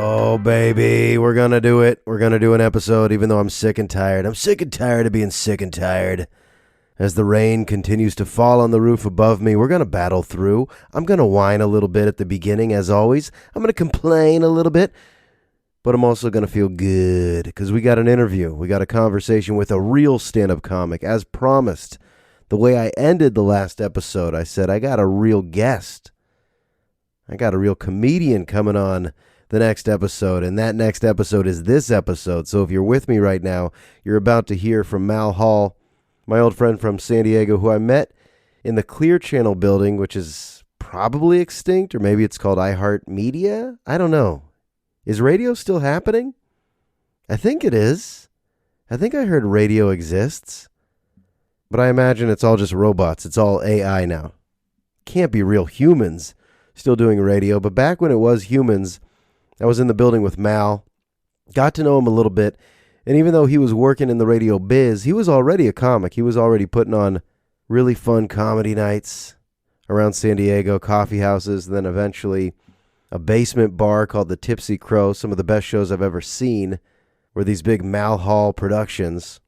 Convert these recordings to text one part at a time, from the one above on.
Oh, baby, we're going to do it. We're going to do an episode, even though I'm sick and tired. I'm sick and tired of being sick and tired. As the rain continues to fall on the roof above me, we're going to battle through. I'm going to whine a little bit at the beginning, as always. I'm going to complain a little bit, but I'm also going to feel good because we got an interview. We got a conversation with a real stand-up comic, as promised. The way I ended the last episode, I said, I got a real guest. I got a real comedian coming on the next episode, and that next episode is this episode. So if you're with me right now, you're about to hear from Mal Hall, my old friend from San Diego, who I met in the Clear Channel building, which is probably extinct, or maybe it's called iHeartMedia. I don't know. Is radio still happening? I think it is. I think I heard radio exists, but I imagine it's all just robots. It's all AI now. Can't be real humans still doing radio, but back when it was humans, I was in the building with Mal, got to know him a little bit, and even though he was working in the radio biz, he was already a comic. He was already putting on really fun comedy nights around San Diego, coffee houses, and then eventually a basement bar called the Tipsy Crow. Some of the best shows I've ever seen were these big Mal Hall productions.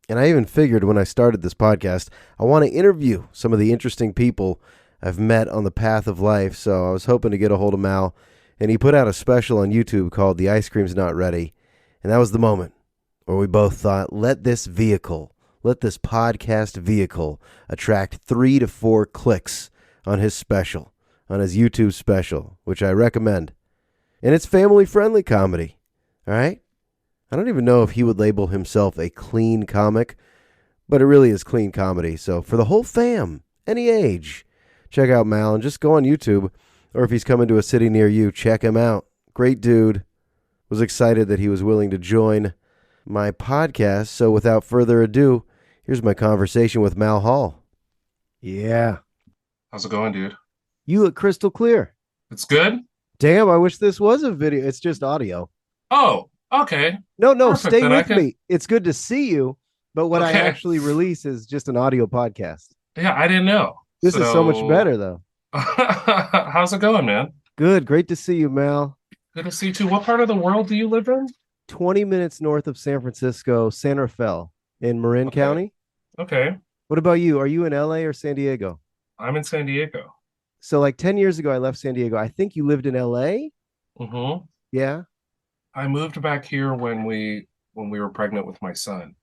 And I even figured when I started this podcast, I want to interview some of the interesting people I've met on the path of life. So I was hoping to get a hold of Mal. And he put out a special on YouTube called The Ice Cream's Not Ready. And that was the moment where we both thought, let this podcast vehicle attract 3 to 4 clicks on his special, on his YouTube special, which I recommend. And it's family-friendly comedy, all right? I don't even know if he would label himself a clean comic, but it really is clean comedy. So for the whole fam, any age, check out Mal and just go on YouTube. Or if he's coming to a city near you, check him out. Great dude. Was excited that he was willing to join my podcast. So without further ado, here's my conversation with Mal Hall. Yeah. How's it going, dude? You look crystal clear. It's good? Damn, I wish this was a video. It's just audio. Oh, okay. No, Perfect. stay Then with me. It's good to see you. But what I Okay. actually release is just an audio podcast. Yeah, I didn't know. This is so much better, though. How's it going, man? Good. Great to see you, Mal. Good to see you, too. What part of the world do you live in? 20 minutes north of San Francisco, San Rafael in Marin Okay. County. Okay. What about you? Are you in LA or San Diego? I'm in San Diego. So like 10 years ago, I left San Diego. I think you lived in LA. Mm-hmm. Yeah. I moved back here when we were pregnant with my son,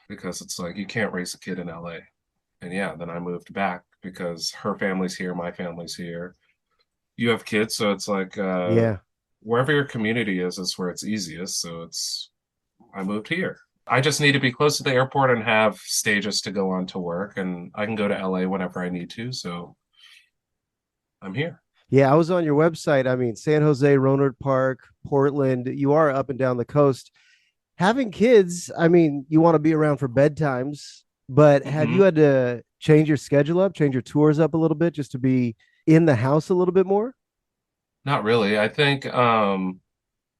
because it's like you can't raise a kid in LA. And yeah, then I moved back because her family's here, my family's here. You have kids, so it's like Yeah. wherever your community is where it's easiest. So I moved here. I just need to be close to the airport and have stages to go on to work, and I can go to LA whenever I need to. So I'm here. Yeah. I was on your website. I mean, San Jose, Rohnert Park, Portland. You are up and down the coast. Having kids, I mean, you want to be around for bedtimes, but have you had to change your schedule up, change your tours up a little bit just to be in the house a little bit more? Not really. I think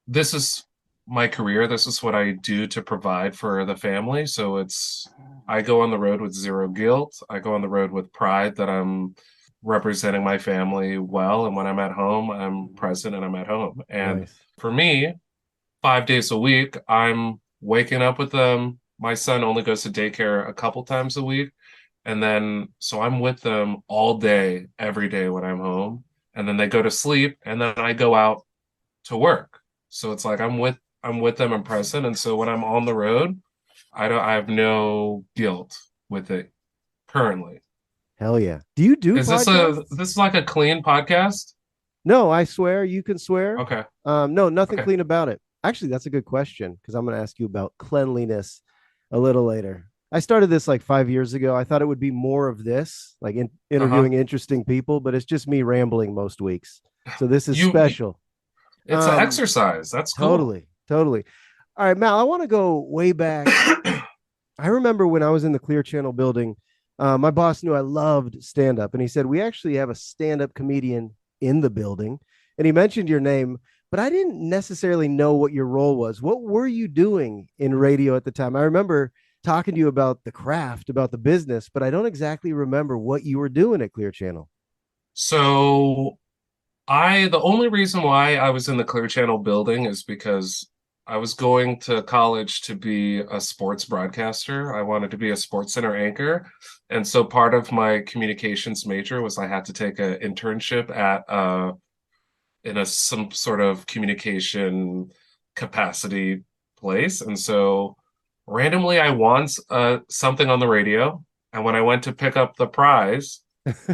this is my career. This is what I do to provide for the family. So I go on the road with zero guilt. I go on the road with pride that I'm representing my family well. And when I'm at home, I'm present and I'm at home. And Nice. for me, 5 days a week, I'm waking up with them. My son only goes to daycare a couple times a week. And then, so I'm with them all day, every day when I'm home. And then they go to sleep, and then I go out to work. So it's like I'm with them, I'm present. And so when I'm on the road, I have no guilt with it currently. Hell yeah. Do you do Is podcasts? this is like a clean podcast? No, I swear. You can swear. Okay. No, nothing Okay. clean about it. Actually, that's a good question because I'm going to ask you about cleanliness a little later. I started this like 5 years ago. I thought it would be more of this, like interviewing interesting people, but it's just me rambling most weeks. So this is You special. It's an exercise. That's cool. Totally. All right, Mal, I want to go way back. I remember when I was in the Clear Channel building, my boss knew I loved stand-up, and he said, we actually have a stand-up comedian in the building. And he mentioned your name, but I didn't necessarily know what your role was. What were you doing in radio at the time? I remember talking to you about the craft, about the business, but I don't exactly remember what you were doing at Clear Channel. So The only reason why I was in the Clear Channel building is because I was going to college to be a sports broadcaster. I wanted to be a sports center anchor. And so part of my communications major was I had to take an internship at in a some sort of communication capacity place. And so randomly I won something on the radio. And when I went to pick up the prize,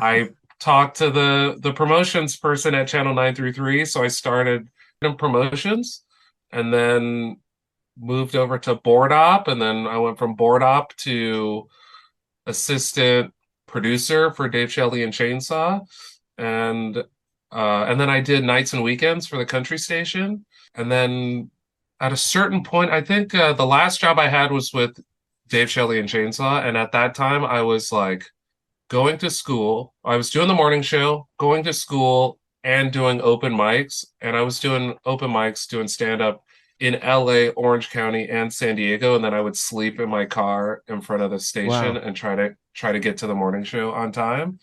I talked to the promotions person at Channel 933. So I started in promotions and then moved over to board op. And then I went from board op to assistant producer for Dave Shelley and Chainsaw. And and then I did nights and weekends for the country station. And then at a certain point, I think the last job I had was with Dave Shelley and Chainsaw. And at that time, I was like going to school. I was doing the morning show, going to school, and doing open mics. And I was doing open mics, doing stand up in LA, Orange County, and San Diego. And then I would sleep in my car in front of the station Wow. and try to get to the morning show on time.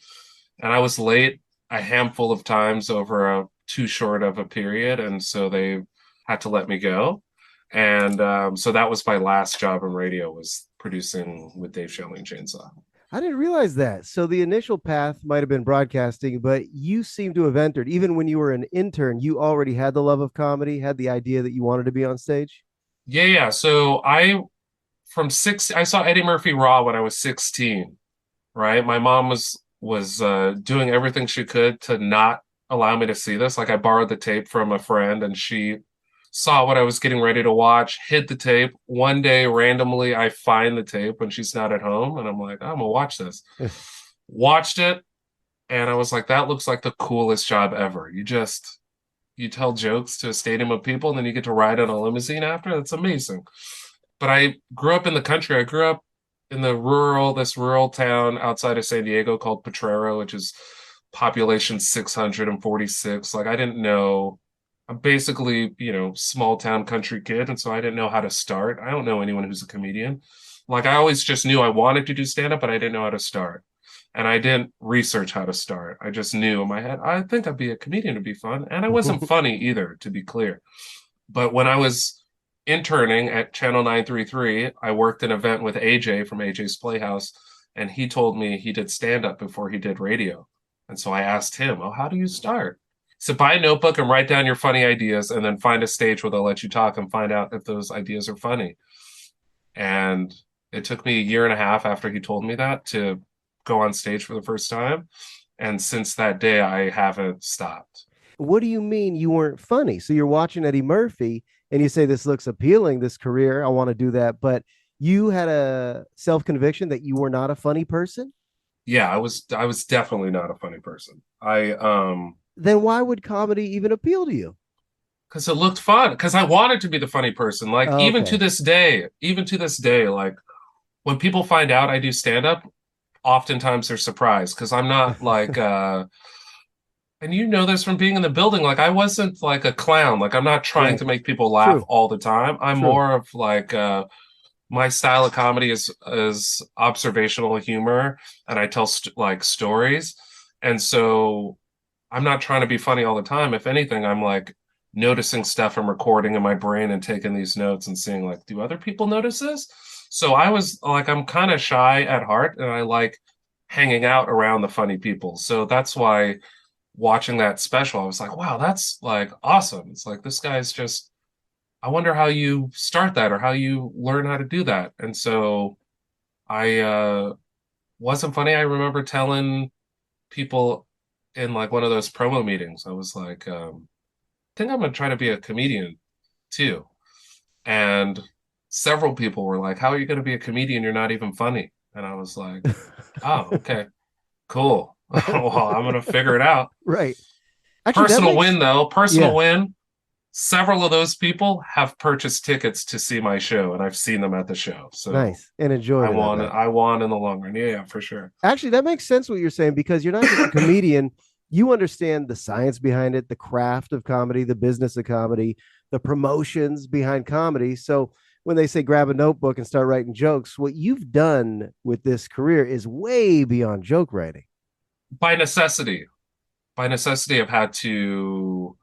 And I was late a handful of times over a too short of a period, and so they had to let me go. And so that was my last job in radio was producing with Dave Shelley and Chainsaw. I didn't realize that. So the initial path might have been broadcasting, but you seem to have entered, even when you were an intern, you already had the love of comedy, had the idea that you wanted to be on stage. Yeah, yeah. So I saw Eddie Murphy Raw when I was 16, right? My mom was doing everything she could to not allow me to see this. Like I borrowed the tape from a friend and she saw what I was getting ready to watch, hid the tape. One day randomly I find the tape when she's not at home and I'm like, I'm gonna watch this. Watched it and I was like, that looks like the coolest job ever. You tell jokes to a stadium of people and then you get to ride in a limousine after. That's amazing. But I grew up in the country. I grew up in this rural town outside of San Diego called Potrero, which is population 646. Like I didn't know. I'm basically, small town country kid, and so I didn't know how to start. I don't know anyone who's a comedian. Like I always just knew I wanted to do stand up, but I didn't know how to start. And I didn't research how to start. I just knew in my head, I think I'd be a comedian would be fun. And I wasn't funny either, to be clear. But when I was interning at Channel 933, I worked an event with AJ from AJ's Playhouse, and he told me he did stand up before he did radio. And so I asked him, "Oh, how do you start?" So buy a notebook and write down your funny ideas, and then find a stage where they'll let you talk and find out if those ideas are funny. And it took me a year and a half after he told me that to go on stage for the first time. And since that day, I haven't stopped. What do you mean you weren't funny? So you're watching Eddie Murphy and you say, this looks appealing, this career, I want to do that. But you had a self conviction that you were not a funny person? Yeah, I was definitely not a funny person. Then why would comedy even appeal to you? Because it looked fun. Because I wanted to be the funny person. Like Okay. even to this day, like when people find out I do stand up, oftentimes they're surprised because I'm not like and you know this from being in the building, like I wasn't like a clown. Like I'm not trying Right. to make people laugh True. all the time. I'm True. more of like my style of comedy is observational humor and I tell like stories. And so I'm not trying to be funny all the time. If anything, I'm like noticing stuff I'm recording in my brain and taking these notes and seeing like, do other people notice this? So I was like, I'm kind of shy at heart and I like hanging out around the funny people. So that's why watching that special, I was like, wow, that's like awesome. It's like this guy's just, I wonder how you start that or how you learn how to do that. And so I wasn't funny. I remember telling people in like one of those promo meetings, I was like, I think I'm gonna try to be a comedian too. And several people were like, how are you gonna be a comedian? You're not even funny. And I was like, oh, okay, cool. Well, I'm gonna figure it out. Right. Actually, that Personal makes, win though, personal yeah, win. Several of those people have purchased tickets to see my show, and I've seen them at the show. So nice and enjoyed it, I bet. I won in the long run. Yeah, yeah, for sure. Actually, that makes sense what you're saying because you're not just a comedian. You understand the science behind it, the craft of comedy, the business of comedy, the promotions behind comedy. So when they say grab a notebook and start writing jokes, what you've done with this career is way beyond joke writing. By necessity. by necessity, I've had to,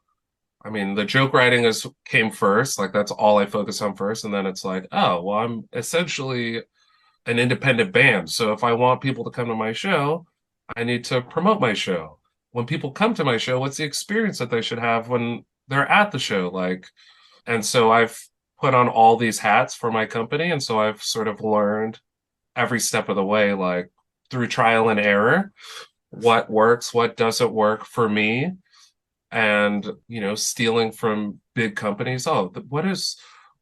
I mean, the joke writing is came first, like that's all I focus on first. And then it's like, oh, well, I'm essentially an independent band. So if I want people to come to my show, I need to promote my show. When people come to my show, what's the experience that they should have when they're at the show? Like, and so I've put on all these hats for my company. And so I've sort of learned every step of the way, like through trial and error, what works, what doesn't work for me. And, stealing from big companies. Oh,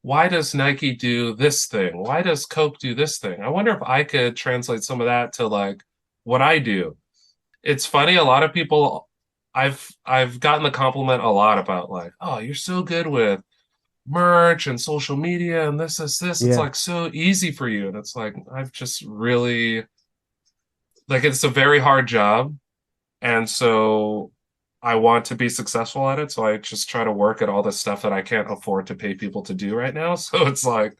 why does Nike do this thing? Why does Coke do this thing? I wonder if I could translate some of that to like what I do. It's funny, a lot of people I've gotten the compliment a lot about like, oh, you're so good with merch and social media and this. It's Yeah. like so easy for you. And it's like I've just really like it's a very hard job. And so I want to be successful at it. So I just try to work at all the stuff that I can't afford to pay people to do right now. So it's like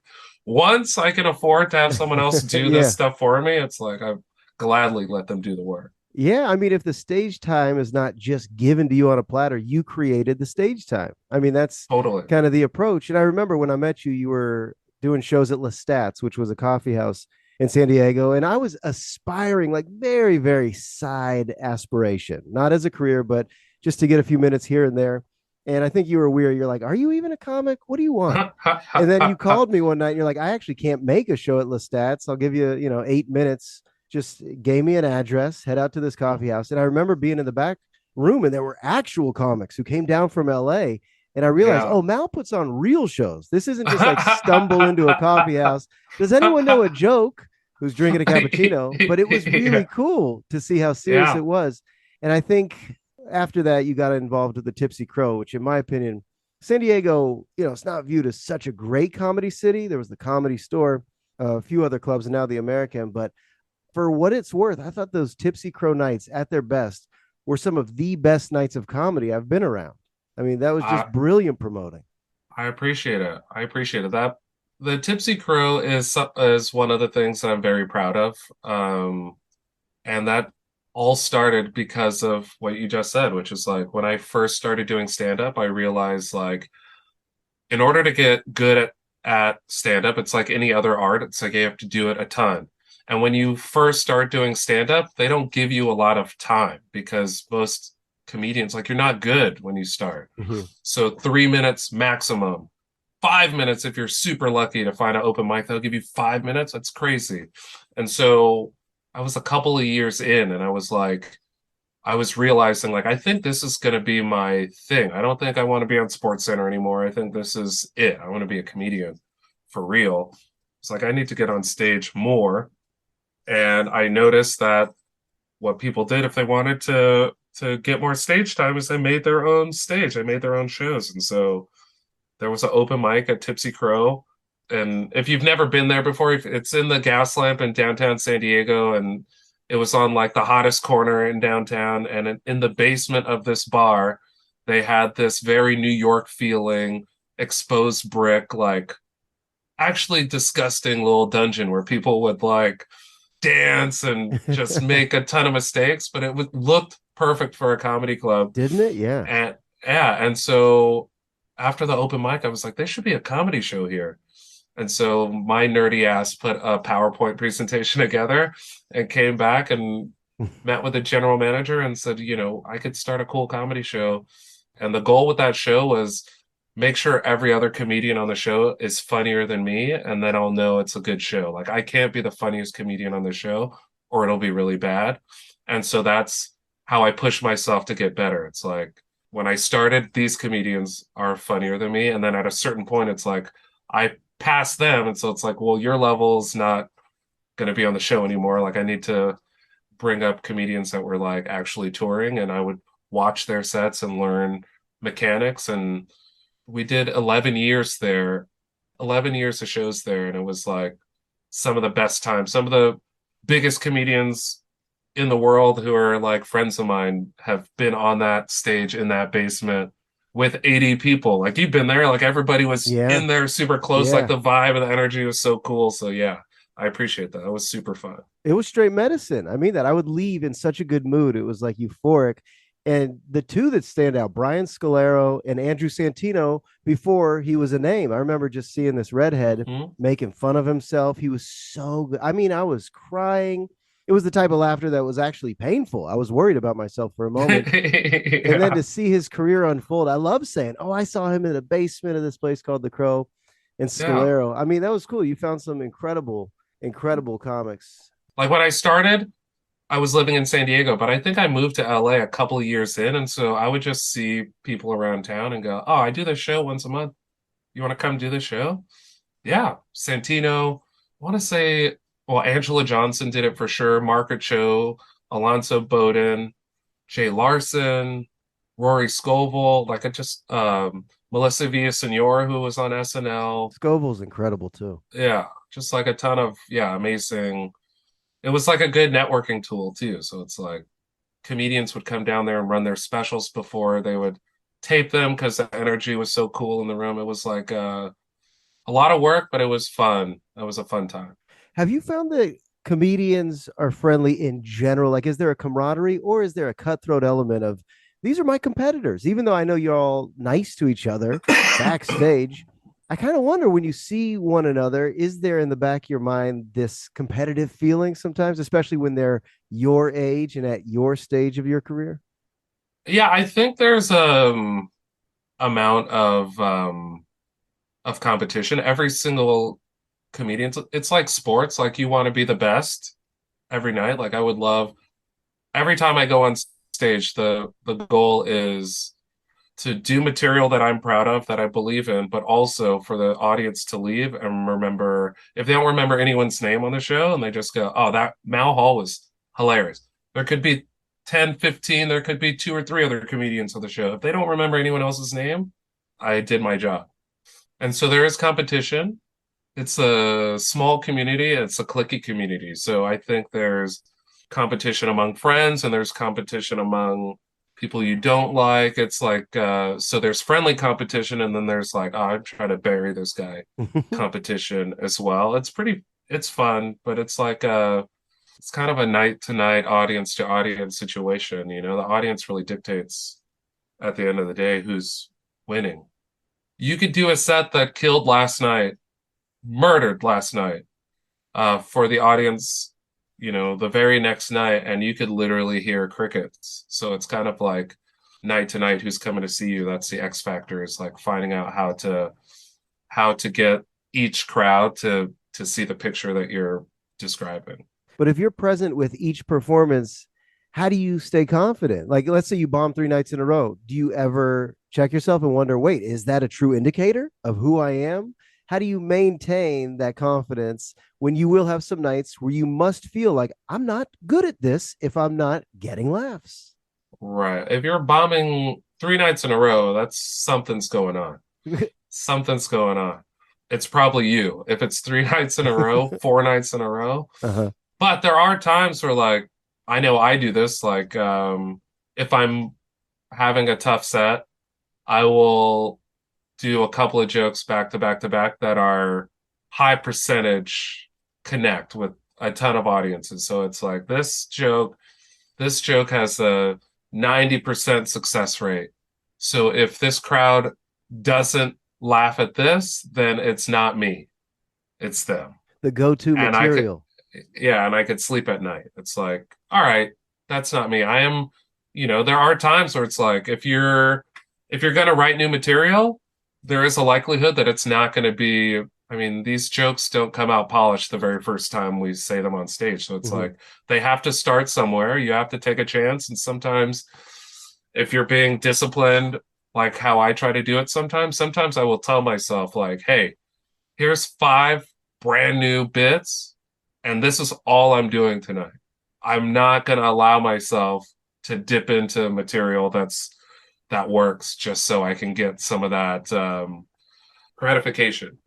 once I can afford to have someone else do this Yeah. stuff for me, it's like I gladly let them do the work. Yeah, I mean, if the stage time is not just given to you on a platter, you created the stage time. I mean, that's Totally. kind of the approach. And I remember when I met you, you were doing shows at Lestat's, which was a coffee house in San Diego. And I was aspiring, like very, very side aspiration, not as a career, but just to get a few minutes here and there. And I think you were weird. You're like, are you even a comic? What do you want? And then you called me one night and you're like, I actually can't make a show at Lestat's. I'll give you, 8 minutes. Just gave me an address, head out to this coffee house. And I remember being in the back room and there were actual comics who came down from LA. And I realized, Yeah. oh, Mal puts on real shows. This isn't just like stumble into a coffee house. Does anyone know a joke who's drinking a cappuccino? But it was really Yeah. cool to see how serious Yeah. it was. And I think after that, you got involved with the Tipsy Crow, which, in my opinion, San Diego, it's not viewed as such a great comedy city. There was the Comedy Store, a few other clubs, and now the American. But for what it's worth, I thought those Tipsy Crow nights at their best were some of the best nights of comedy I've been around. I mean, that was I just brilliant promoting. I appreciate it. I appreciate it. That the Tipsy Crow is one of the things that I'm very proud of. And that all started because of what you just said, which is like when I first started doing stand up, I realized like in order to get good at stand up, it's like any other art. It's like you have to do it a ton. And when you first start doing stand up, they don't give you a lot of time because most comedians, like you're not good when you start. Mhm. So 3 minutes maximum, 5 minutes if you're super lucky to find an open mic, they'll give you 5 minutes. That's crazy. And so I was a couple of years in and I was like, I was realizing like I think this is going to be my thing. I don't think I want to be on Sports Center anymore. I think this is it. I want to be a comedian for real. It's like I need to get on stage more. And I noticed that what people did if they wanted to get more stage time is they made their own stage. They made their own shows. And so there was an open mic at Tipsy Crow. And if you've never been there before, it's in the Gas Lamp in downtown San Diego. And it was on like the hottest corner in downtown. And in the basement of this bar, they had this very New York feeling exposed brick, like actually disgusting little dungeon where people would like dance and just make a ton of mistakes, but looked perfect for a comedy club. Didn't it? Yeah. And yeah, and so after the open mic, I was like, there should be a comedy show here. And so my nerdy ass put a PowerPoint presentation together and came back and met with the general manager and said, I could start a cool comedy show. And the goal with that show was make sure every other comedian on the show is funnier than me, and then I'll know it's a good show. Like I can't be the funniest comedian on the show, or it'll be really bad. And so that's how I push myself to get better. It's like when I started, these comedians are funnier than me, and then at a certain point, it's like I pass them, and so it's like, well, your level's not going to be on the show anymore. Like I need to bring up comedians that were like actually touring, and I would watch their sets and learn mechanics. And we did 11 years there, 11 years of shows there. And it was like some of the best times. Some of the biggest comedians in the world who are like friends of mine have been on that stage in that basement with 80 people. Like you've been there, like everybody was Yeah. in there super close. Like Yeah. the vibe and the energy was so cool. So yeah, I appreciate that. It was super fun. It was straight medicine. I mean that. I would leave in such a good mood. It was like euphoric. And the two that stand out, Brian Scalero and Andrew Santino, before he was a name. I remember just seeing this redhead Hmm. making fun of himself. He was so good. I mean, I was crying. It was the type of laughter that was actually painful. I was worried about myself for a moment. And then to Yeah. see his career unfold, I love saying, "Oh, I saw him in the basement of this place called the Crow," and Yeah. Scalero. I mean, that was cool. You found some incredible comics. Like when I started, I was living in San Diego, but I think I moved to LA a couple of years in. And so I would just see people around town and go, "Oh, I do this show once a month. You want to come do this show?" Yeah. Santino, I want to say, well, Angela Johnson did it for sure. Margaret Cho, Alonso Bowden, Jay Larson, Rory Scovel, like I just Melissa Villasenor, who was on SNL. Scoville's incredible too. Yeah, just like a ton of amazing. It was like a good networking tool too. So it's like comedians would come down there and run their specials before they would tape them because the energy was so cool in the room. It was like a lot of work, but it was fun. It was a fun time. Have you found that comedians are friendly in general? Like, is there a camaraderie or is there a cutthroat element of these are my competitors? Even though I know you're all nice to each other backstage, I kind of wonder when you see one another, is there in the back of your mind this competitive feeling sometimes, especially when they're your age and at your stage of your career? Yeah, I think there's amount of competition. Every single comedian, it's like sports. Like you want to be the best every night. Like I would love every time I go on stage, the goal is to do material that I'm proud of, that I believe in, but also for the audience to leave and remember if they don't remember anyone's name on the show and they just go, "Oh, that Mal Hall was hilarious." There could be 10, 15, there could be two or three other comedians on the show. If they don't remember anyone else's name, I did my job. And so there is competition. It's a small community, it's a clicky community. So I think there's competition among friends and there's competition among people you don't like. It's like so there's friendly competition and then there's like, oh, I'm trying to bury this guy competition as well. It's fun, but it's like it's kind of a night to night, audience to audience situation. You know, the audience really dictates at the end of the day who's winning. You could do a set that killed last night, murdered last night, for the audience, the very next night, and you could literally hear crickets. So it's kind of like night to night, who's coming to see you? That's the X factor, is like finding out how to get each crowd to see the picture that you're describing. But if you're present with each performance, how do you stay confident? Like, let's say you bomb 3 nights in a row. Do you ever check yourself and wonder, wait, is that a true indicator of who I am? How do you maintain that confidence when you will have some nights where you must feel like I'm not good at this if I'm not getting laughs? Right. If you're bombing 3 nights in a row, that's something's going on. Something's going on. It's probably you. If it's 3 nights in a row, 4 nights in a row. Uh-huh. But there are times where like I know I do this, like if I'm having a tough set, I will do a couple of jokes back to back to back that are high percentage connect with a ton of audiences. So it's like this joke has a 90% success rate. So if this crowd doesn't laugh at this, then it's not me, it's them. The go-to And I could, material. yeah, and I could sleep at night. It's like, all right, that's not me. I am, there are times where it's like if you're gonna write new material, there is a likelihood that it's not gonna be. I mean, these jokes don't come out polished the very first time we say them on stage. So it's Mhm. like they have to start somewhere. You have to take a chance. And sometimes if you're being disciplined, like how I try to do it sometimes I will tell myself, like, hey, here's 5 brand new bits, and this is all I'm doing tonight. I'm not going to allow myself to dip into material that works just so I can get some of that gratification.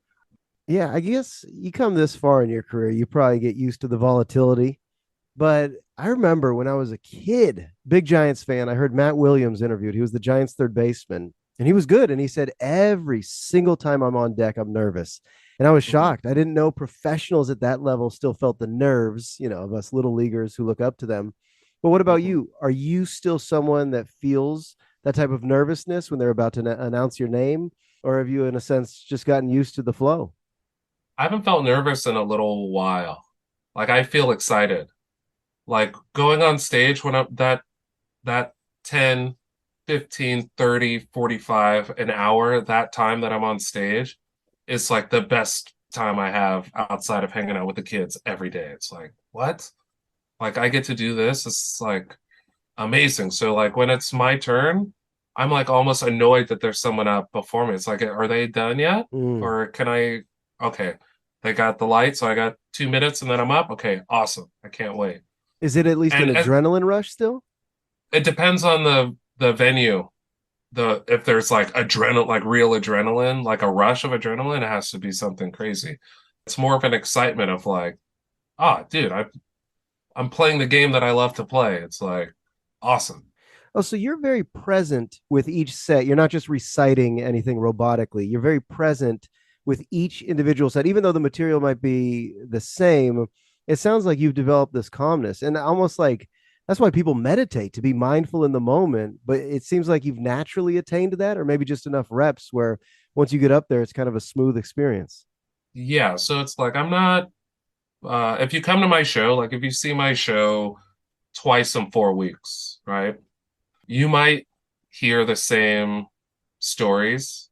Yeah, I guess you come this far in your career, you probably get used to the volatility. But I remember when I was a kid, big Giants fan, I heard Matt Williams interviewed. He was the Giants third baseman, and he was good. And he said, every single time I'm on deck, I'm nervous. And I was Mhm. shocked. I didn't know professionals at that level still felt the nerves, of us little leaguers who look up to them. But what about Mhm. you? Are you still someone that feels that type of nervousness when they're about to announce your name? Or have you, in a sense, just gotten used to the flow? I haven't felt nervous in a little while. Like I feel excited. Like going on stage when I'm that 10, 15, 30, 45 an hour, that time that I'm on stage is like the best time I have outside of hanging out with the kids every day. It's like, what? Like I get to do this. It's like amazing. So like when it's my turn, I'm like almost annoyed that there's someone up before me. It's like, are they done yet? Mm. Or can I? Okay, they got the light, so I got 2 minutes and then I'm up. Okay, awesome. I can't wait. Is it at least an And adrenaline rush still? it depends on the venue. If there's like adrenaline, like real adrenaline, like a rush of adrenaline, it has to be something crazy. It's more of an excitement of like, dude, I'm playing the game that I love to play. It's like awesome. Oh, so you're very present with each set. You're not just reciting anything robotically. You're very present with each individual set, even though the material might be the same. It sounds like you've developed this calmness and almost like that's why people meditate to be mindful in the moment. But it seems like you've naturally attained that, or maybe just enough reps where once you get up there, it's kind of a smooth experience. Yeah, so it's like I'm not if you come to my show, like if you see my show twice in 4 weeks, right? You might hear the same stories,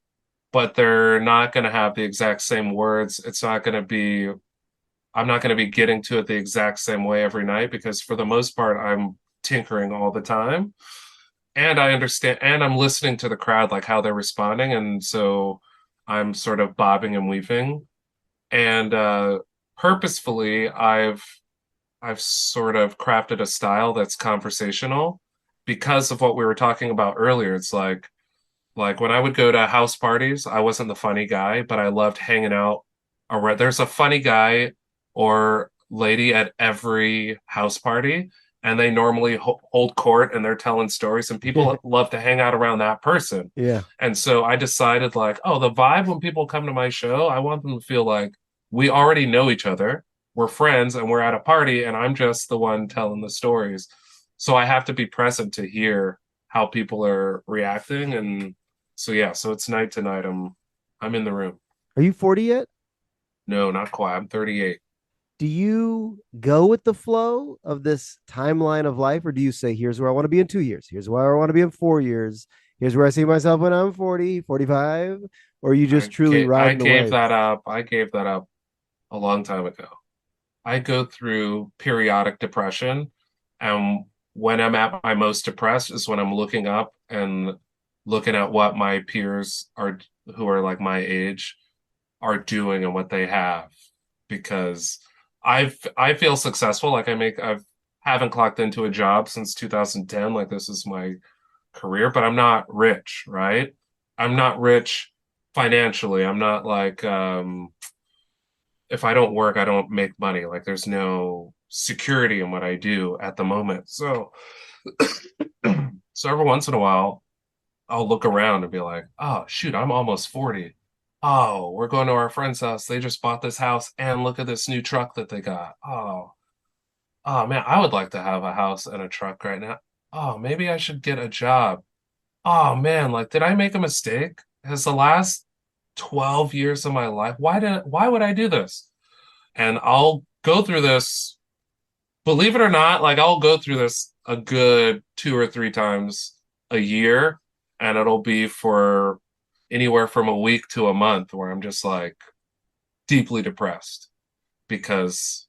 but they're not going to have the exact same words. It's not going to be, I'm not going to be getting to it the exact same way every night because for the most part, I'm tinkering all the time. And I understand, and I'm listening to the crowd, like how they're responding. And so I'm sort of bobbing and weaving. And purposefully, I've sort of crafted a style that's conversational because of what we were talking about earlier. It's like when I would go to house parties, I wasn't the funny guy, but I loved hanging out around. There's a funny guy or lady at every house party, and they normally hold court and they're telling stories, and people love to hang out around that person. Yeah. And so I decided, like, oh, the vibe when people come to my show, I want them to feel like we already know each other, we're friends, and we're at a party, and I'm just the one telling the stories. So I have to be present to hear how people are reacting and so yeah, so it's night to night. I'm in the room. Are you 40 yet? No, not quite. I'm 38. Do you go with the flow of this timeline of life, or do you say, here's where I want to be in 2 years, here's where I want to be in 4 years, here's where I see myself when I'm 40, 45, or you just truly I riding the gave wave? that up. I gave that up a long time ago. I go through periodic depression, and when I'm at my most depressed is when I'm looking up and looking at what my peers are who are like my age are doing and what they have because I feel successful. Like I've haven't clocked into a job since 2010. Like this is my career, but I'm not rich, right? I'm not rich financially. I'm not like if I don't work, I don't make money. Like there's no security in what I do at the moment. So so every once in a while I'll look around and be like, oh shoot, I'm almost 40. Oh, we're going to our friend's house. They just bought this house and look at this new truck that they got. Oh man, I would like to have a house and a truck right now. Oh, maybe I should get a job. Oh man, like did I make a mistake? Has the last 12 years of my life, why would I do this? And I'll go through this, believe it or not, like I'll go through this a good 2 or 3 times a year, and it'll be for anywhere from a week to a month where I'm just like deeply depressed because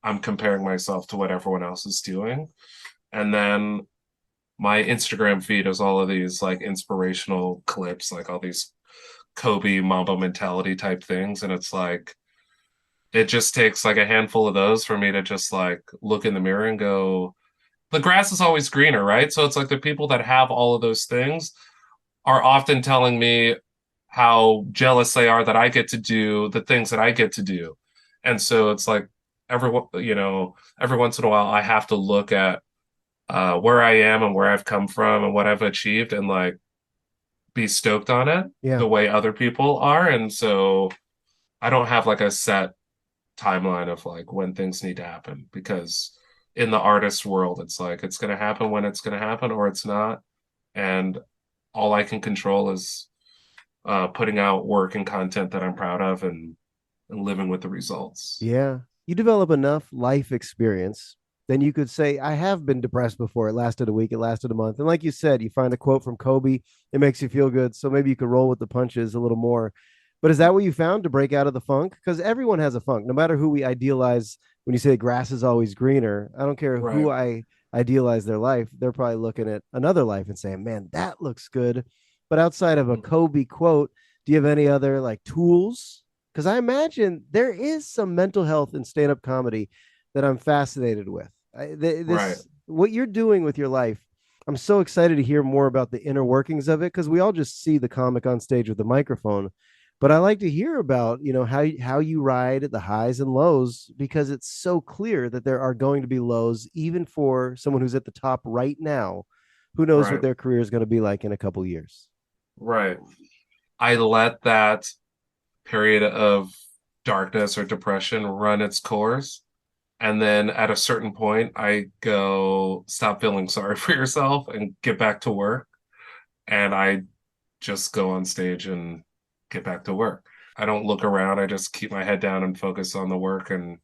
I'm comparing myself to what everyone else is doing. And then my Instagram feed is all of these like inspirational clips, like all these Kobe Mamba mentality type things. And it's like, it just takes like a handful of those for me to just like look in the mirror and go, the grass is always greener, right? So it's like the people that have all of those things are often telling me how jealous they are that I get to do the things that I get to do. And so it's like every once in a while I have to look at where I am and where I've come from and what I've achieved and like be stoked on it Yeah. the way other people are. And so I don't have like a set timeline of like when things need to happen because in the artist world. It's like it's going to happen when it's going to happen or it's not. And all I can control is putting out work and content that I'm proud of and living with the results. Yeah. You develop enough life experience, then you could say, I have been depressed before. It lasted a week, it lasted a month. And like you said, you find a quote from Kobe, it makes you feel good. So maybe you could roll with the punches a little more. But is that what you found to break out of the funk? Because everyone has a funk, no matter who we idealize. When you say grass is always greener, I don't care who Right. I idealize their life. They're probably looking at another life and saying, man, that looks good. But outside of a Mm-hmm. Kobe quote, do you have any other like tools? Because I imagine there is some mental health in stand-up comedy that I'm fascinated with. Right. This what you're doing with your life. I'm so excited to hear more about the inner workings of it because we all just see the comic on stage with the microphone, but I like to hear about how you ride the highs and lows because it's so clear that there are going to be lows even for someone who's at the top right now. Who knows what Right. their career is going to be like in a couple years? Right. I let that period of darkness or depression run its course. And then at a certain point, I go, stop feeling sorry for yourself and get back to work. And I just go on stage and get back to work. I don't look around. I just keep my head down and focus on the work and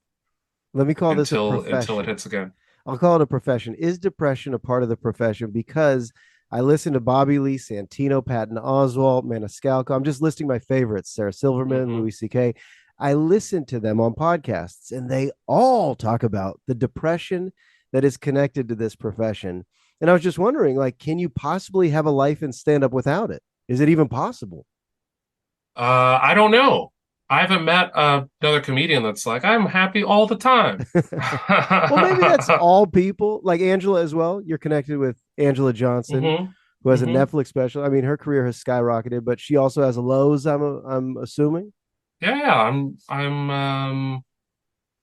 Let me call this a until it profession. hits again. I'll call it a profession. Is depression a part of the profession? Because I listen to Bobby Lee, Santino, Patton Oswalt, Maniscalco. I'm just listing my favorites: Sarah Silverman, Mm-hmm. Louis C.K. I listen to them on podcasts, and they all talk about the depression that is connected to this profession. And I was just wondering, like, can you possibly have a life in stand up without it? Is it even possible? I don't know. I haven't met another comedian that's like, I'm happy all the time. Well, maybe that's all people, like Angela as well. You're connected with Angela Johnson, hmm who has a hmm Netflix special. I mean, her career has skyrocketed, but she also has lows. I'm assuming. Yeah,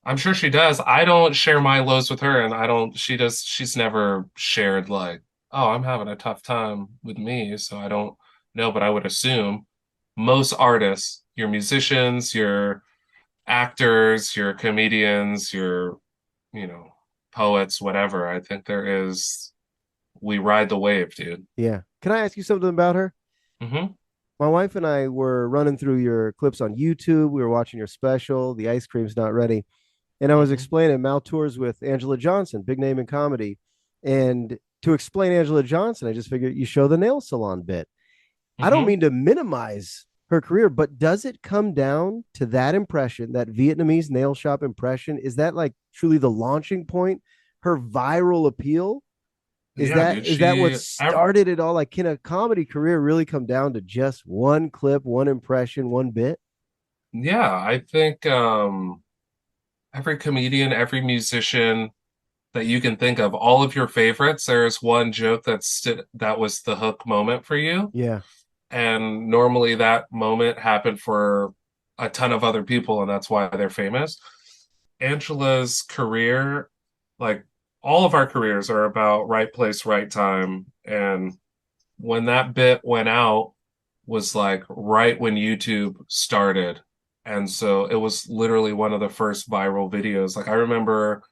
I'm sure she does. I don't share my lows with her, and I don't, she's never shared like, oh, I'm having a tough time with me. So I don't know, but I would assume most artists, your musicians, your actors, your comedians, your, you know, poets, whatever, I think we ride the wave, dude. Yeah. Can I ask you something about her? hmm My wife and I were running through your clips on YouTube. We were watching your special. The ice cream's not ready, and I was hmm explaining Mal Tours with Angela Johnson, big name in comedy. And to explain Angela Johnson, I just figured you show the nail salon bit. I don't hmm mean to minimize her career, but does it come down to that impression, that Vietnamese nail shop impression? Is that like truly the launching point? Her viral appeal? Is Yeah, that dude. is that what started it all? Like, can a comedy career really come down to just one clip, one impression, one bit? Yeah, I think every comedian, every musician that you can think of, all of your favorites, there's one joke that was the hook moment for you. Yeah, And normally that moment happened for a ton of other people, and that's why they're famous. Angela's career, like all of our careers, are about right place, right time. And when that bit went out was like right when YouTube started. And so it was literally one of the first viral videos. Like I remember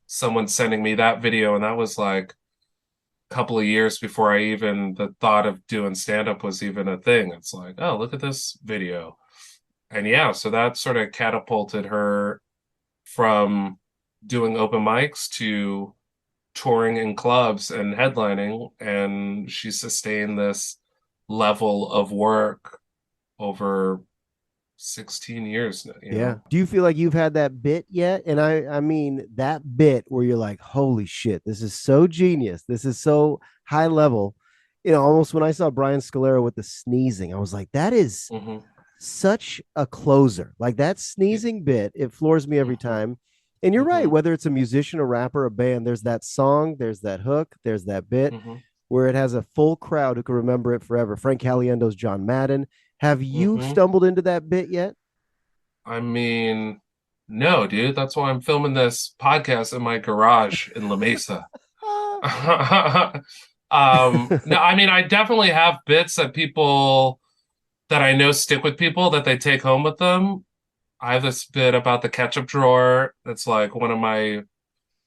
someone sending me that video, and that was like a couple of years before the thought of doing stand up was even a thing. It's like, oh, look at this video. And yeah, so that sort of catapulted her from doing open mics to touring in clubs and headlining, and she sustained this level of work over 16 years, you yeah. know? Do you feel like you've had that bit yet? And I mean that bit where you're like, holy shit, this is so genius. This is so high level. Almost when I saw Brian Scalera with the sneezing, I was like, that is hmm such a closer. Like that sneezing bit, it floors me every hmm time. And you're right, hmm whether it's a musician, a rapper, a band, there's that song, there's that hook, there's that bit hmm where it has a full crowd who can remember it forever. Frank Caliendo's John Madden. Have you hmm stumbled into that bit yet? I mean, no, dude, that's why I'm filming this podcast in my garage in La Mesa. No, I mean, I definitely have bits that I know stick with people that they take home with them. I have this bit about the ketchup drawer that's like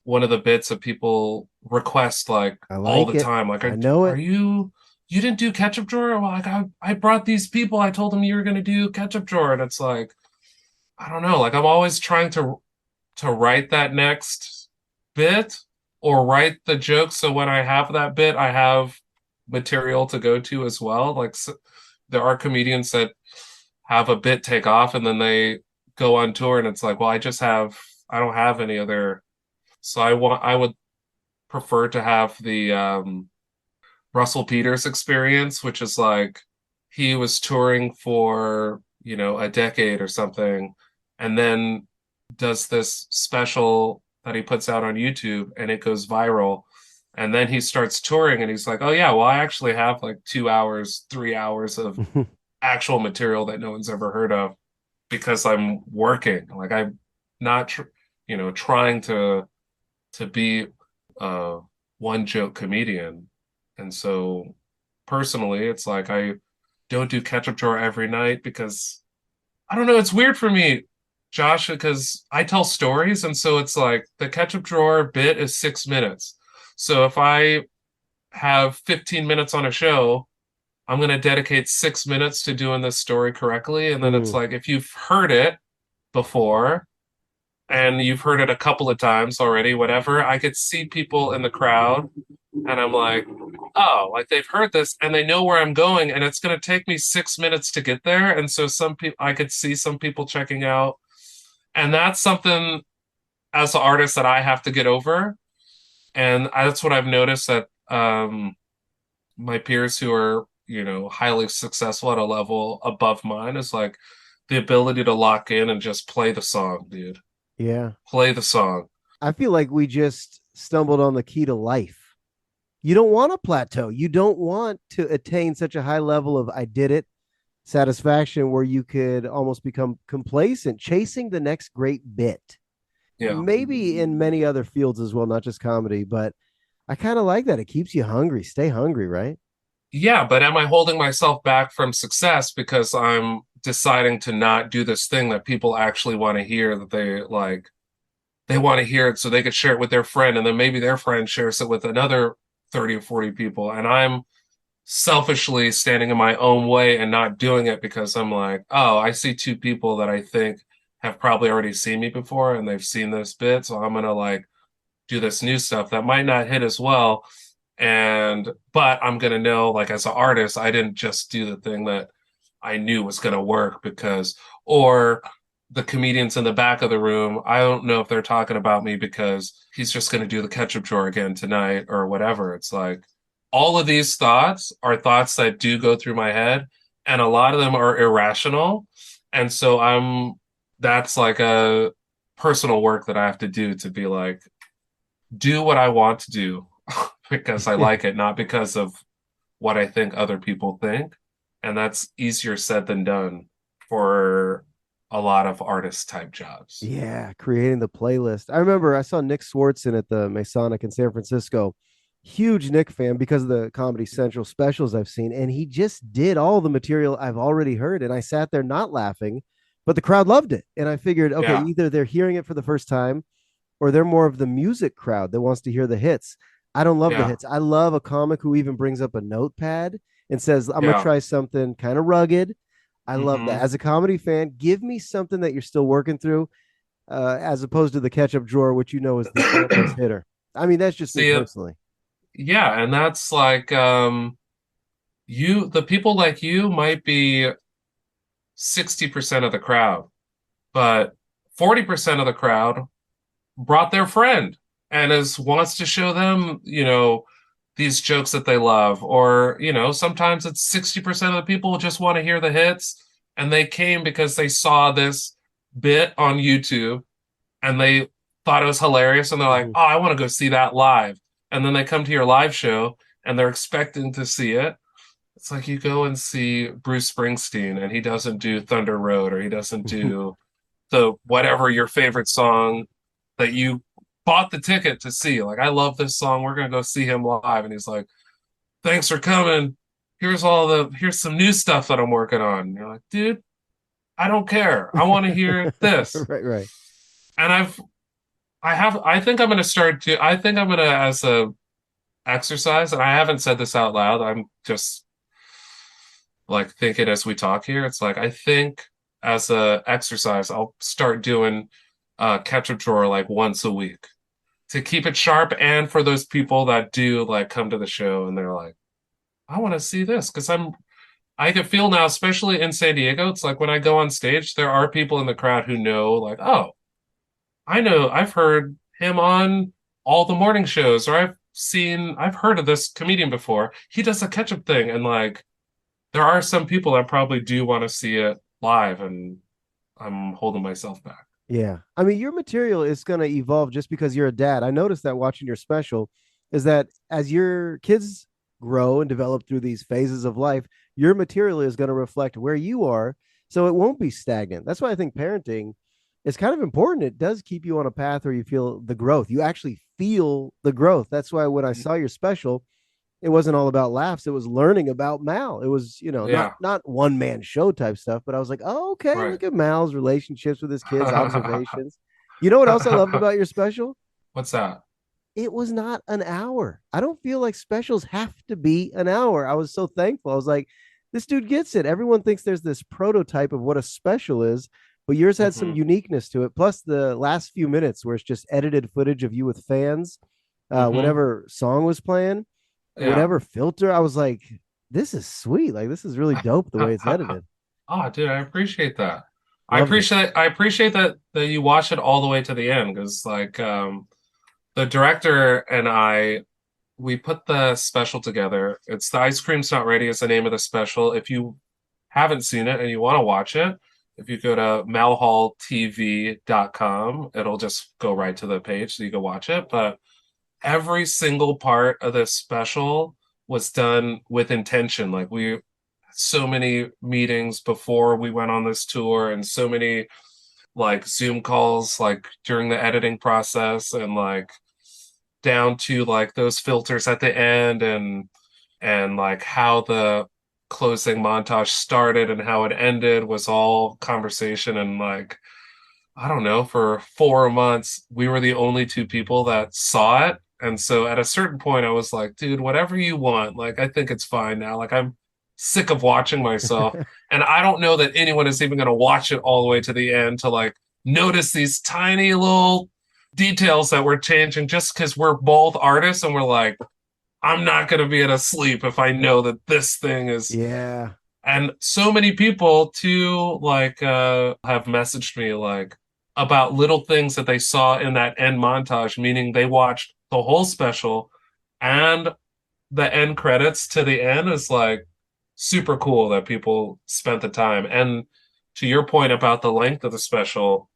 one of the bits that people request like I all like the it. time. Like, I know are it. you didn't do ketchup drawer? Well, like I brought these people. I told them you were gonna do ketchup drawer, and it's like I don't know. Like I'm always trying to write that next bit or write the joke so when I have that bit, I have material to go to as well. Like there are comedians that have a bit take off and then they go on tour and it's like, well, I don't have any other. So I would prefer to have the Russell Peters experience, which is like he was touring for, a decade or something, and then does this special that he puts out on YouTube and it goes viral. And then he starts touring and he's like, oh, yeah, well, I actually have like 2 hours, 3 hours of actual material that no one's ever heard of because I'm working. Like I'm not, trying to be a one joke comedian. And so personally, it's like I don't do ketchup drawer every night because I don't know, it's weird for me, Josh, because I tell stories. And so it's like the ketchup drawer bit is 6 minutes. So if I have 15 minutes on a show, I'm going to dedicate 6 minutes to doing this story correctly. And then it's Mm, like, if you've heard it before, and you've heard it a couple of times already, whatever, I could see people in the crowd and I'm like, oh, like they've heard this and they know where I'm going and it's going to take me 6 minutes to get there. And so some people, I could see some people checking out. And that's something as an artist that I have to get over. And that's what I've noticed that my peers who are, highly successful at a level above mine is like the ability to lock in and just play the song, dude. yeah. Play the song. I feel like we just stumbled on the key to life. You don't want a plateau. You don't want to attain such a high level of I did it satisfaction where you could almost become complacent, chasing the next great bit. Yeah. Maybe in many other fields as well, not just comedy, but I kind of like that. It keeps you hungry. Stay hungry, right? Yeah, but am I holding myself back from success because I'm deciding to not do this thing that people actually want to hear that they want to hear it so they could share it with their friend and then maybe their friend shares it with another 30 or 40 people and I'm selfishly standing in my own way and not doing it because I'm like, "Oh, I see two people that I think have probably already seen me before and they've seen this bit, so I'm going to like do this new stuff that might not hit as well and but I'm gonna know like as an artist I didn't just do the thing that I knew was gonna work because or the comedians in the back of the room I don't know if they're talking about me because he's just gonna do the ketchup drawer again tonight or whatever. It's like all of these thoughts are thoughts that do go through my head and a lot of them are irrational and so that's like a personal work that I have to do to be like do what I want to do because I like it, not because of what I think other people think. And that's easier said than done for a lot of artist type jobs. Yeah, creating the playlist. I remember I saw Nick Swartzen at the Masonic in San Francisco. Huge Nick fan because of the Comedy Central specials I've seen. And he just did all the material I've already heard. And I sat there not laughing, but the crowd loved it. And I figured, okay, Yeah, either they're hearing it for the first time or they're more of the music crowd that wants to hear the hits. I don't love the yeah, hits. I love a comic who even brings up a notepad and says, I'm going to yeah. try something kind of rugged. I love that. Hmm. As a comedy fan, give me something that you're still working through, as opposed to the ketchup drawer, which you know is the can't miss hitter. I mean, that's just me See, personally. yeah, and that's like the people like you might be 60% of the crowd, but 40% of the crowd brought their friend and is wants to show them, these jokes that they love. Or, sometimes it's 60% of the people just want to hear the hits and they came because they saw this bit on YouTube and they thought it was hilarious and they're like, Mhm. oh, I want to go see that live. And then they come to your live show and they're expecting to see it. It's like you go and see Bruce Springsteen and he doesn't do Thunder Road or he doesn't do the whatever your favorite song that you bought the ticket to see. Like, I love this song. We're gonna go see him live. And he's like, thanks for coming. Here's some new stuff that I'm working on. And you're like, dude, I don't care. I want to hear this. Right, right. And I think I'm gonna start to I think I'm gonna as a exercise, and I haven't said this out loud. I'm just like thinking as we talk here. It's like I think as a exercise, I'll start doing ketchup drawer like once a week to keep it sharp, and for those people that do like come to the show and they're like, I want to see this because I can feel now, especially in San Diego, it's like when I go on stage, there are people in the crowd who know, like, oh, I know, I've heard him on all the morning shows, or I've heard of this comedian before. He does a ketchup thing, and like, there are some people that probably do want to see it live, and I'm holding myself back. Yeah. I mean, your material is going to evolve just because you're a dad. I noticed that watching your special is that as your kids grow and develop through these phases of life, your material is going to reflect where you are. So it won't be stagnant. That's why I think parenting is kind of important. It does keep you on a path where you feel the growth. You actually feel the growth. That's why when I saw your special, it wasn't all about laughs. It was learning about Mal. It was, not Yeah, one man show type stuff, but I was like, oh, okay, right. look at Mal's relationships with his kids, observations. You know what else I loved about your special? What's that? It was not an hour. I don't feel like specials have to be an hour. I was so thankful. I was like, this dude gets it. Everyone thinks there's this prototype of what a special is, but yours had some Hmm. uniqueness to it. Plus, the last few minutes where it's just edited footage of you with fans, Hmm. whatever song was playing, Yeah. whatever filter. I was like, this is sweet. Like, this is really dope the way it's edited. Oh, dude, I appreciate that. Loved it. I appreciate that you watch it all the way to the end because like the director and I we put the special together. It's The Ice Cream's Not Ready is the name of the special. If you haven't seen it and you want to watch it, if you go to malhalltv.com, it'll just go right to the page so you can watch it. But every single part of this special was done with intention. Like we so many meetings before we went on this tour and so many like Zoom calls like during the editing process and like down to like those filters at the end and like how the closing montage started and how it ended was all conversation and like I don't know, for 4 months, we were the only two people that saw it. And so at a certain point, I was like, dude, whatever you want. Like, I think it's fine now. Like, I'm sick of watching myself. And I don't know that anyone is even going to watch it all the way to the end to like notice these tiny little details that we're changing just because we're both artists and we're like, I'm not going to be able to sleep if I know that this thing is Yeah. and so many people too like have messaged me like about little things that they saw in that end montage, meaning they watched the whole special and the end credits to the end is like super cool that people spent the time. And to your point about the length of the special,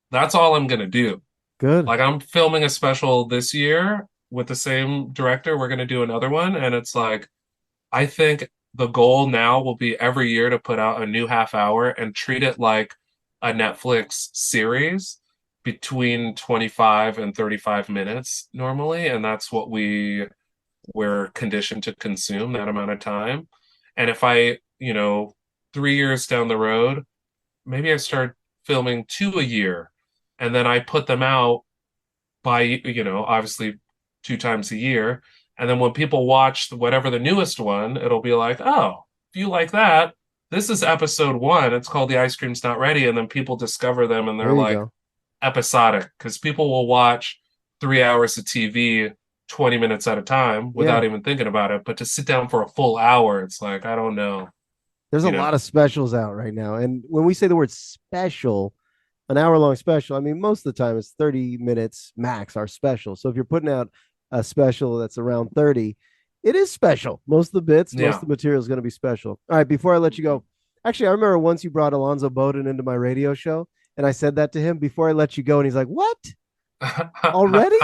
that's all I'm gonna do. Good. Like I'm filming a special this year with the same director. We're gonna do another one, and it's like I think the goal now will be every year to put out a new half hour and treat it like a Netflix series between 25 and 35 minutes normally. And that's what we're conditioned to consume that amount of time. And if I, 3 years down the road, maybe I start filming two a year and then I put them out by obviously two times a year, and then when people watch whatever the newest one it'll be like, oh, if you like that, this is episode one, it's called The Ice Cream's Not Ready, and then people discover them and they're There you like go. episodic because people will watch 3 hours of TV 20 minutes at a time Yeah. without even thinking about it, but to sit down for a full hour, it's like I don't know, There's a you lot know. of specials out right now. And when we say the word special, an hour long special, I mean, most of the time it's 30 minutes max, our special. So if you're putting out a special that's around 30, it is special. Most of the bits, most Yeah. of the material is going to be special. All right. Before I let you go, actually, I remember once you brought Alonzo Bowden into my radio show, and I said that to him before I let you go. And he's like, what? Already?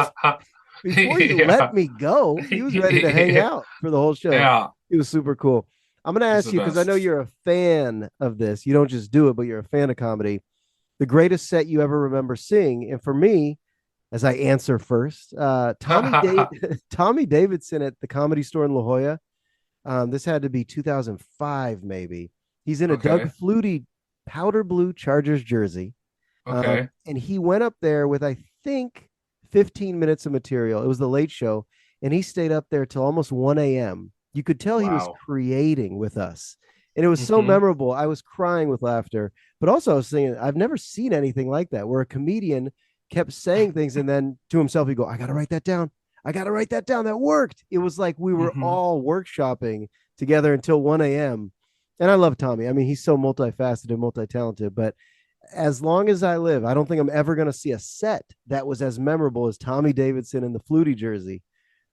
Before you let Yeah. me go, he was ready to hang Yeah. out for the whole show. Yeah. It was super cool. I'm going to He's ask the you because I know best. you're a fan of this. You don't just do it, but you're a fan of comedy. The greatest set you ever remember seeing. And for me, as I answer first, Tommy Davidson at the Comedy Store in La Jolla. This had to be 2005, maybe. He's in a Doug Okay. Flutie powder blue Chargers jersey. Okay. And he went up there with, I think, 15 minutes of material. It was the late show, and he stayed up there till almost 1 a.m. You could tell he was Wow. creating with us. And it was so Hmm. memorable. I was crying with laughter, but also I was thinking, I've never seen anything like that where a comedian kept saying things and then to himself, he'd go, I got to write that down. I got to write that down. That worked. It was like we were Hmm. all workshopping together until 1 a.m. And I love Tommy. I mean, he's so multifaceted and multi talented, but as long as I live, I don't think I'm ever going to see a set that was as memorable as Tommy Davidson in the Flutie jersey.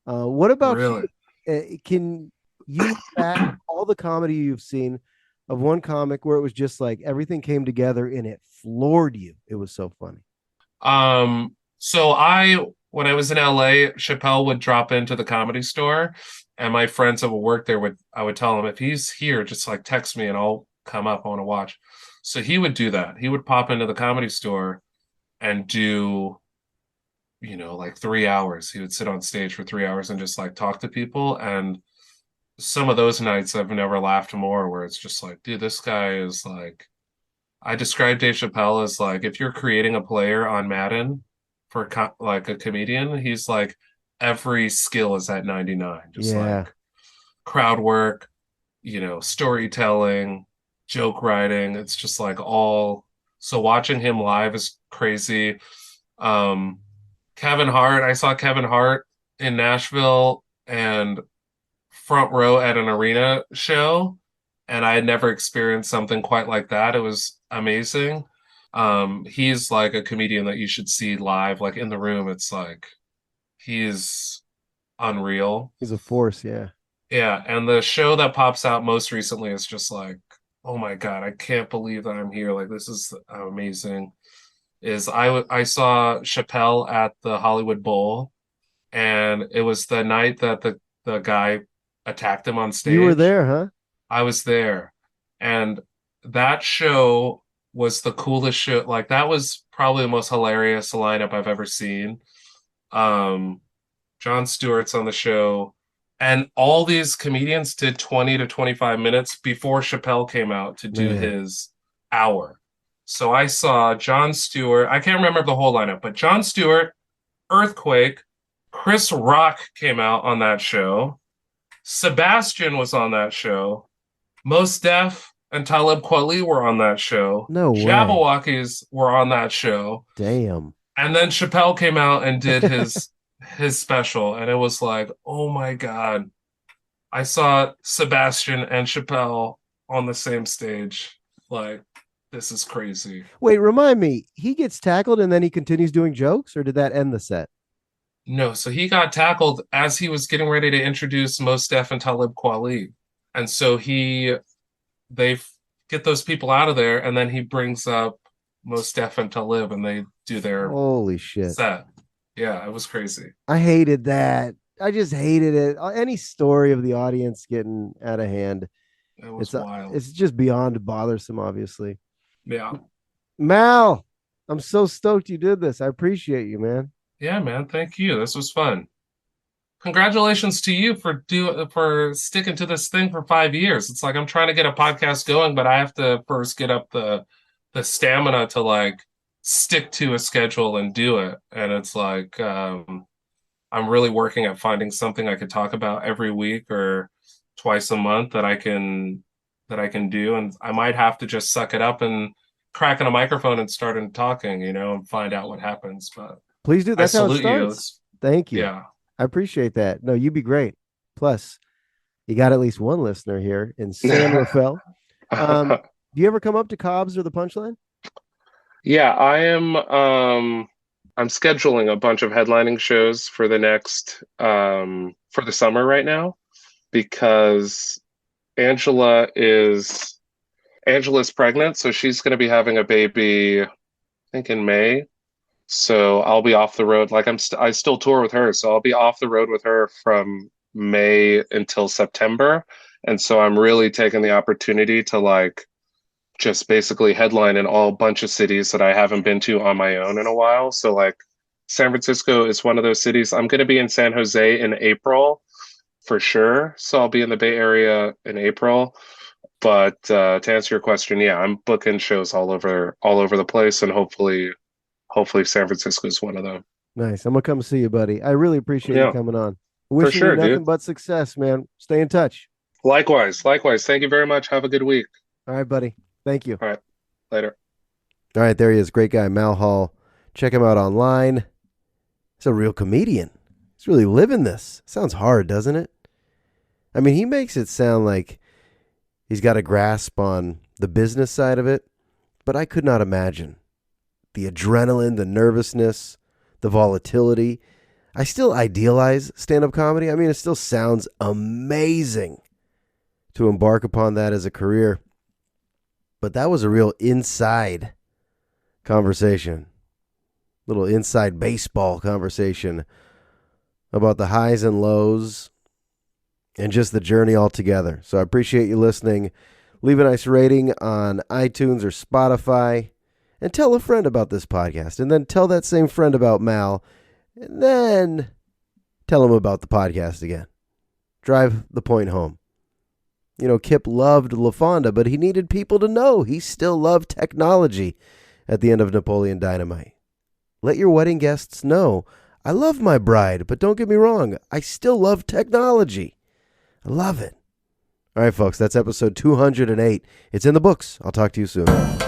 What about you? Really? Can you look back all the comedy you've seen of one comic where it was just like everything came together and it floored you? It was so funny. So when I was in LA, Chappelle would drop into the Comedy Store, and my friends that would work there I would tell him, if he's here, just like text me and I'll come up. I want to watch. So he would do that. He would pop into the Comedy Store and do, like 3 hours. He would sit on stage for 3 hours and just like talk to people. And some of those nights I've never laughed more, where it's just like, dude, this guy is like, I describe Dave Chappelle as like, if you're creating a player on Madden for like a comedian, he's like every skill is at 99, just Yeah. like crowd work, storytelling, joke writing. It's just like all. So watching him live is crazy. Um, Kevin Hart, I saw Kevin Hart in Nashville and front row at an arena show, and I had never experienced something quite like that. It was amazing. He's like a comedian that you should see live, like in the room. It's like he's unreal. He's a force. Yeah. Yeah, and the show that pops out most recently is just like, oh my God, I can't believe that I'm here. Like this is amazing. I saw Chappelle at the Hollywood Bowl, and it was the night that the guy attacked him on You were stage. there, huh? I was there, and that show was the coolest show. Like that was probably the most hilarious lineup I've ever seen. Um, Jon Stewart's on the show, and all these comedians did 20 to 25 minutes before Chappelle came out to do Man. his hour. So I saw Jon Stewart. I can't remember the whole lineup, but Jon Stewart, Earthquake, Chris Rock came out on that show. Sebastian was on that show. Mos Def and Talib Kweli were on that show. No way. Jabberwockies were on that show. Damn. And then Chappelle came out and did his special, and it was like, oh my God. I saw Sebastian and Chappelle on the same stage. Like, this is crazy. Wait, remind me, he gets tackled and then he continues doing jokes, or did that end the set? No, so he got tackled as he was getting ready to introduce Mos Def and Talib Kweli. And so they get those people out of there, and then he brings up Mos Def and Talib, and they do their Holy shit. set. Yeah, it was crazy. I hated that. I just hated it. Any story of the audience getting out of hand, It was it's wild. just beyond bothersome, obviously. Yeah. Mal, I'm so stoked you did this. I appreciate you, man. Yeah, man. Thank you. This was fun. Congratulations to you for sticking to this thing for 5 years. It's like I'm trying to get a podcast going, but I have to first get up the stamina to like stick to a schedule and do it. And it's like I'm really working at finding something I could talk about every week or twice a month that I can do. And I might have to just suck it up and crack in a microphone and start talking, and find out what happens. But Please do. I That's how it salute you. starts. Thank you. Yeah. I appreciate that. No, you'd be great. Plus, you got at least one listener here in San Rafael. Do you ever come up to Cobb's or the Punchline? Yeah, I'm scheduling a bunch of headlining shows for the next for the summer right now because Angela is Angela's pregnant, so she's going to be having a baby, I think in May. So I'll be off the road. Like I still tour with her, so I'll be off the road with her from May until September. And so I'm really taking the opportunity to like just basically headline in all bunch of cities that I haven't been to on my own in a while. So like San Francisco is one of those cities. I'm going to be in San Jose in April for sure. So I'll be in the Bay Area in April. But to answer your question, yeah, I'm booking shows all over the place, and hopefully San Francisco is one of them. Nice. I'm gonna come see you, buddy. I really appreciate you Yeah, coming on. for Wishing you sure, dude. nothing but success, man. Stay in touch. Likewise, likewise. Thank you very much. Have a good week. All right, buddy. Thank you. All right, later. All right, there he is. Great guy, Mal Hall. Check him out online. He's a real comedian. He's really living this. Sounds hard, doesn't it? I mean, he makes it sound like he's got a grasp on the business side of it, but I could not imagine the adrenaline, the nervousness, the volatility. I still idealize stand-up comedy. I mean, it still sounds amazing to embark upon that as a career. But that was a real inside conversation, little inside baseball conversation about the highs and lows and just the journey altogether. So I appreciate you listening. Leave a nice rating on iTunes or Spotify and tell a friend about this podcast, and then tell that same friend about Mal, and then tell him about the podcast again. Drive the point home. You know, Kip loved LaFonda, but he needed people to know he still loved technology at the end of Napoleon Dynamite. Let your wedding guests know, I love my bride, but don't get me wrong, I still love technology. I love it. All right, folks, that's episode 208. It's in the books. I'll talk to you soon.